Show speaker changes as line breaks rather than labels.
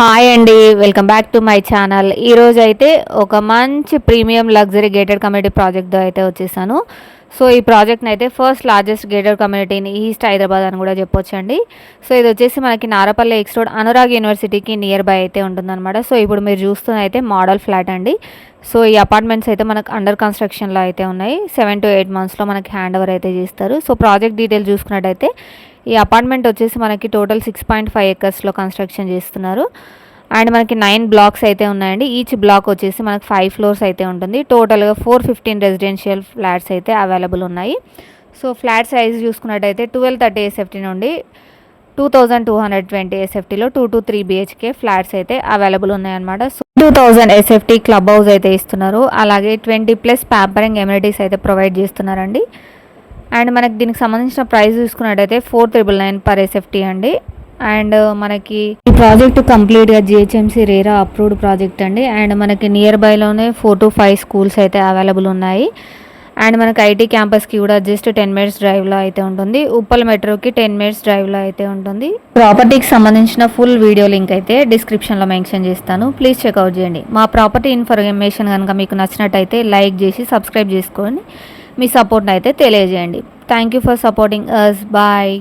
Hi అండి, welcome back to my channel. ఈరోజు అయితే ఒక మంచి ప్రీమియం లగ్జరీ గేటెడ్ కమ్యూనిటీ ప్రాజెక్ట్తో అయితే వచ్చేసాను. సో ఈ ప్రాజెక్ట్ని అయితే first largest gated community in east Hyderabad అని కూడా చెప్పొచ్చండి. సో ఇది వచ్చేసి మనకి నారపల్లి ఎక్స్ రోడ్ అనురాగ్ యూనివర్సిటీకి నియర్ బై అయితే ఉంటుందన్నమాట. సో ఇప్పుడు మీరు చూస్తున్న అయితే మోడల్ ఫ్లాట్ అండి. సో ఈ అపార్ట్మెంట్స్ అయితే మనకు అండర్ కన్స్ట్రక్షన్లో అయితే ఉన్నాయి. 7 to 8 monthsలో మనకి హ్యాండ్ ఓవర్ అయితే చేస్తారు. సో ప్రాజెక్ట్ డీటెయిల్స్ చూసుకున్నట్టయితే ఈ అపార్ట్మెంట్ వచ్చేసి మనకి టోటల్ 6.5 acresలో కన్స్ట్రక్షన్ చేస్తున్నారు. అండ్ మనకి 9 blocks అయితే ఉన్నాయండి. ఈచ్ బ్లాక్ వచ్చేసి మనకి 5 floors అయితే ఉంటుంది. టోటల్గా 415 రెసిడెన్షియల్ ఫ్లాట్స్ అయితే అవైలబుల్ ఉన్నాయి. సో ఫ్లాట్ సైజ్ చూసుకున్నట్టయితే 1230 SFT నుండి 2220 SFTలో 2 to 3 BHK ఫ్లాట్స్ అయితే అవైలబుల్ ఉన్నాయన్నమాట. సో 2000 SFT క్లబ్ హౌస్ అయితే ఇస్తున్నారు. అలాగే 20+ ప్యాంపరింగ్ ఎమ్యూనిటీస్ అయితే ప్రొవైడ్ చేస్తున్నారండి. అండ్ మనకి దీనికి సంబంధించిన ప్రైస్ చూసుకున్నట్టయితే 4999 per SFT అండి. అండ్ మనకి ఈ ప్రాజెక్ట్ కంప్లీట్గా GHMC రేరా అప్రూవ్డ్ ప్రాజెక్ట్ అండి. అండ్ మనకి నియర్ బైలోనే 4 to 5 schools అయితే అవైలబుల్ ఉన్నాయి. అండ్ మనకి ఐటీ క్యాంపస్కి కూడా జస్ట్ 10 minutes డ్రైవ్లో అయితే ఉంటుంది. ఉప్పల్ మెట్రోకి 10 minutes డ్రైవ్లో అయితే ఉంటుంది. ప్రాపర్టీకి సంబంధించిన ఫుల్ వీడియో లింక్ అయితే డిస్క్రిప్షన్లో మెన్షన్ చేస్తాను, ప్లీజ్ చెక్అవుట్ చేయండి. మా ప్రాపర్టీ ఇన్ఫర్మేషన్ కనుక మీకు నచ్చినట్టయితే లైక్ చేసి సబ్స్క్రైబ్ చేసుకొని మీ సపోర్ట్ని అయితే తెలియజేయండి. Thank you for supporting us. Bye.